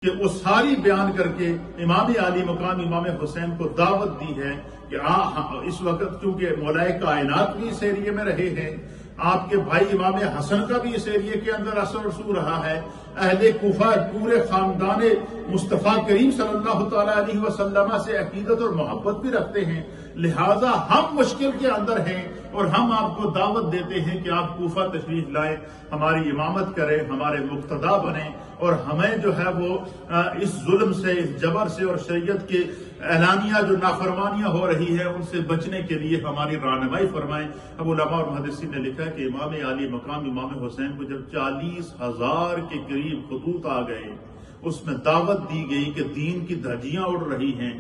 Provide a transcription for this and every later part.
کہ وہ ساری بیان کر کے امام علی مقام امام حسین کو دعوت دی ہے کہ اس وقت چونکہ مولائے کائنات بھی اس ایریے میں رہے ہیں، آپ کے بھائی امام حسن کا بھی اس ایریے کے اندر اثر رسوخ رہا ہے، اہل کوفہ پورے خاندان مصطفیٰ کریم صلی اللہ تعالی علیہ وسلم سے عقیدت اور محبت بھی رکھتے ہیں، لہٰذا ہم مشکل کے اندر ہیں اور ہم آپ کو دعوت دیتے ہیں کہ آپ کوفہ تشریف لائیں، ہماری امامت کریں، ہمارے مقتدا بنیں، اور ہمیں جو ہے وہ اس ظلم سے، اس جبر سے اور شریعت کے اعلانیہ جو نافرمانیاں ہو رہی ہے ان سے بچنے کے لیے ہماری رہنمائی فرمائیں۔ اب علماء اور محدثین نے لکھا ہے کہ امام علی مقام امام حسین کو جب 40,000 کے قریب خطوط آ گئے، اس میں دعوت دی گئی کہ دین کی دھجیاں اڑ رہی ہیں،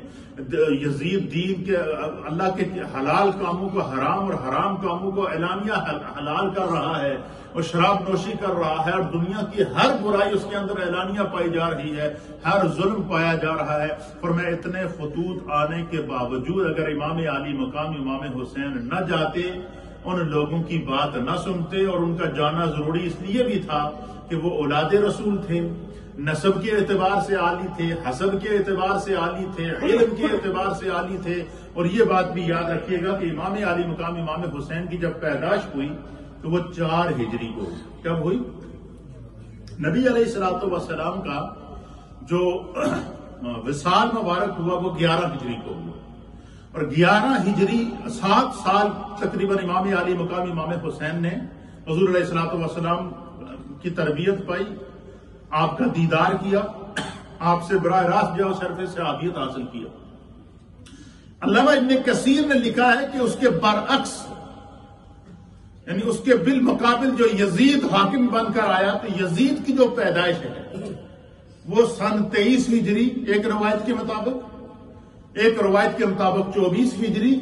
یزید دین کے اللہ کے حلال کاموں کو حرام اور حرام کاموں کو اعلانیہ حلال کر رہا ہے اور شراب نوشی کر رہا ہے، اور دنیا کی ہر برائی اس کے اندر اعلانیہ پائی جا رہی ہے، ہر ظلم پایا جا رہا ہے۔ فرمایا اتنے خطوط آنے کے باوجود اگر امام علی مقام امام حسین نہ جاتے، ان لوگوں کی بات نہ سنتے، اور ان کا جانا ضروری اس لیے بھی تھا کہ وہ اولاد رسول تھے، نسب کے اعتبار سے عالی تھے، حسب کے اعتبار سے عالی تھے، علم کے اعتبار سے عالی تھے، اور یہ بات بھی یاد رکھیے گا کہ امام علی مقام امام حسین کی جب پیدائش ہوئی تو وہ 4 ہجری کو ہوئی۔ کب ہوئی؟ نبی علیہ الصلوۃ والسلام کا جو وصال مبارک ہوا وہ 11 ہجری کو ہوا، اور 11 ہجری 7 سال تقریباً امام علی مقام امام حسین نے حضور علیہ الصلوۃ والسلام کی تربیت پائی، آپ کا دیدار کیا، آپ سے براہ راست جو شرف صحابیت حاصل کیا۔ علامہ ابن کثیر نے لکھا ہے کہ اس کے برعکس، یعنی اس کے بالمقابل جو یزید حاکم بن کر آیا، تو یزید کی جو پیدائش ہے وہ سن 23 ہجری ایک روایت کے مطابق، ایک روایت کے مطابق 24 ہجری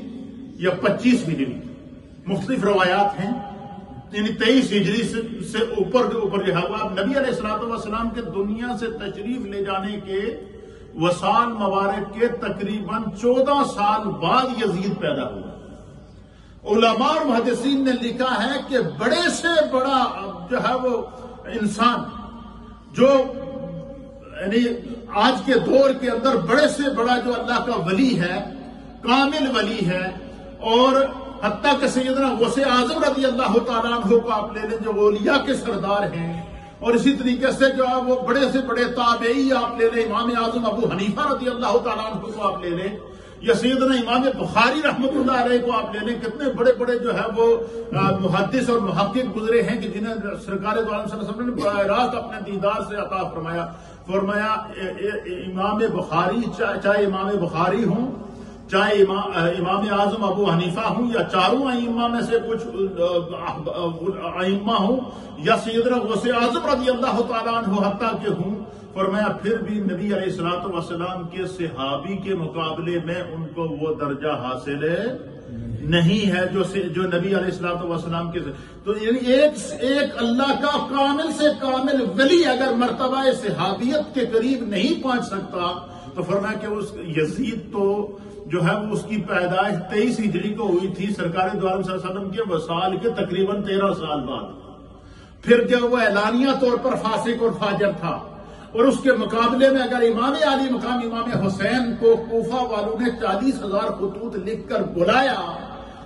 یا 25 ہجری، مختلف روایات ہیں، یعنی 23 ہجری سے اوپر جو ہے وہ نبی علیہ الصلوۃ والسلام کے دنیا سے تشریف لے جانے کے وصال مبارک کے تقریباً 14 سال بعد یزید پیدا ہوا۔ علماء اور محدثین نے لکھا ہے کہ بڑے سے بڑا جو ہے وہ انسان جو یعنی آج کے دور کے اندر بڑے سے بڑا جو اللہ کا ولی ہے، کامل ولی ہے، اور حتیٰ کہ سیدنا غوث اعظم رضی اللہ تعالیٰ عنہ کو آپ لے لیں جو اولیاء کے سردار ہیں، اور اسی طریقے سے جو ہے وہ بڑے سے بڑے تابعی آپ لے لیں، امام اعظم ابو حنیفہ رضی اللہ تعالیٰ عنہ کو آپ لے لیں، یا سیدنا امام بخاری رحمۃ اللہ علیہ کو آپ لے لیں، کتنے بڑے بڑے جو ہے وہ محدث اور محقق گزرے ہیں کہ جنہیں سرکار دو عالم صلی اللہ علیہ وسلم نے براہ راست اپنے دیدار سے عطا فرمایا امام بخاری، چاہے امام بخاری ہوں، چاہے امام اعظم ابو حنیفہ ہوں، یا چاروں ائمہ میں سے کچھ ائمہ ہوں، یا سیدنا غوث اعظم رضی اللہ تعالیٰ عنہ حتیٰ کہ ہوں، فرمایا پھر بھی نبی علیہ الصلوۃ والسلام کے صحابی کے مقابلے میں ان کو وہ درجہ حاصل نہیں ہے جو نبی علیہ الصلوۃ والسلام کے، تو یعنی ایک اللہ کا کامل سے کامل ولی اگر مرتبہ صحابیت کے قریب نہیں پہنچ سکتا، تو فرمایا کہ اس یزید تو جو ہے وہ اس کی پیدائش 23 ہجری کو ہوئی تھی، سرکار دو عالم صلی اللہ علیہ وسلم کے وصال کے تقریباً 13 سال بعد، پھر جب وہ اعلانیہ طور پر فاسق اور فاجر تھا، اور اس کے مقابلے میں اگر امام علی مقام امام حسین کو کوفہ والوں نے 40,000 خطوط لکھ کر بلایا،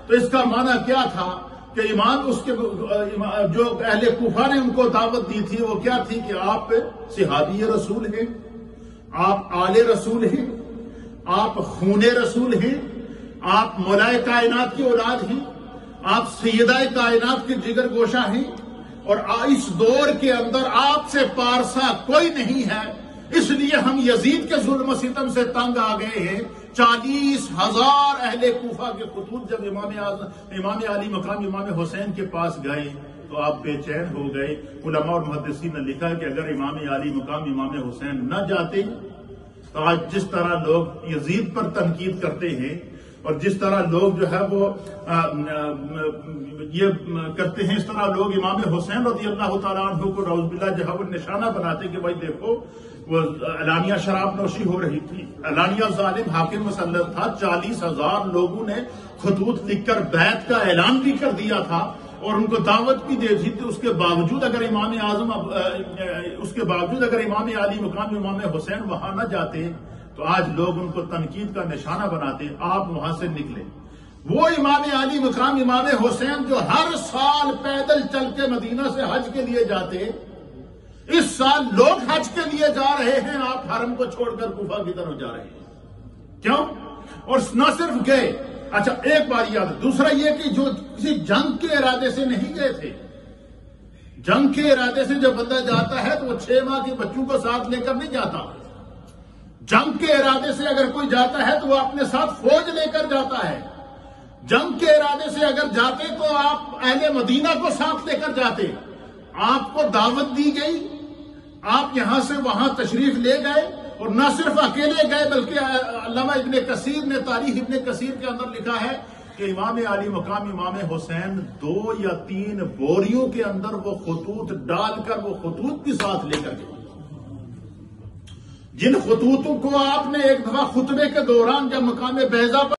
تو اس کا معنی کیا تھا کہ امام اس کے جو اہل کوفہ نے ان کو دعوت دی تھی وہ کیا تھی کہ آپ صحابی رسول ہیں، آپ آل رسول ہیں، آپ خون رسول ہیں، آپ مولائے کائنات کی اولاد ہیں، آپ سیدہ کائنات کے جگر گوشہ ہیں، اور اس دور کے اندر آپ سے پارسا کوئی نہیں ہے، اس لیے ہم یزید کے ظلم و ستم سے تنگ آ گئے ہیں۔ 40,000 اہل کوفہ کے خطوط جب امام علی مقام امام حسین کے پاس گئے تو آپ بے چین ہو گئے۔ علماء اور محدثین نے لکھا ہے کہ اگر امام علی مقام امام حسین نہ جاتے تو آج جس طرح لوگ یزید پر تنقید کرتے ہیں، اور جس طرح لوگ جو ہے وہ یہ کرتے ہیں، اس طرح لوگ امام حسین رضی اللہ تعالیٰ عنہ کو نعوذ باللہ جو ہے وہ نشانہ بناتے کہ بھائی دیکھو وہ اعلانیہ شراب نوشی ہو رہی تھی، اعلانیہ ظالم حاکم مسلط تھا، 40,000 لوگوں نے خطوط لکھ کر بیعت کا اعلان بھی کر دیا تھا، اور ان کو دعوت بھی دے دی تھی، اس کے باوجود اگر امام علی مقام امام حسین وہاں نہ جاتے تو آج لوگ ان کو تنقید کا نشانہ بناتے. آپ وہاں سے نکلے. وہ امام علی مقام امام حسین جو ہر سال پیدل چل کے مدینہ سے حج کے لیے جاتے، اس سال لوگ حج کے لیے جا رہے ہیں، آپ حرم کو چھوڑ کر کوفہ کی طرف جا رہے ہیں. کیوں؟ اور نہ صرف گئے. اچھا ایک بار یاد. دوسرا یہ کہ جو کسی جنگ کے ارادے سے نہیں گئے تھے. جنگ کے ارادے سے جب بندہ جاتا ہے تو وہ 6 ماہ کے بچوں کو ساتھ لے کر نہیں جاتا. جنگ کے ارادے سے اگر کوئی جاتا ہے تو وہ اپنے ساتھ فوج لے کر جاتا ہے. جنگ کے ارادے سے اگر جاتے تو آپ اہل مدینہ کو ساتھ لے کر جاتے. آپ کو دعوت دی گئی، آپ یہاں سے وہاں تشریف لے گئے، اور نہ صرف اکیلے گئے بلکہ علامہ ابن کثیر نے تاریخ ابن کثیر کے اندر لکھا ہے کہ امام علی مقام امام حسین 2 یا 3 بوریوں کے اندر وہ خطوط ڈال کر وہ خطوط بھی ساتھ لے کر گئے. جن خطوطوں کو آپ نے ایک دفعہ خطبے کے دوران جب مقام بیضا پر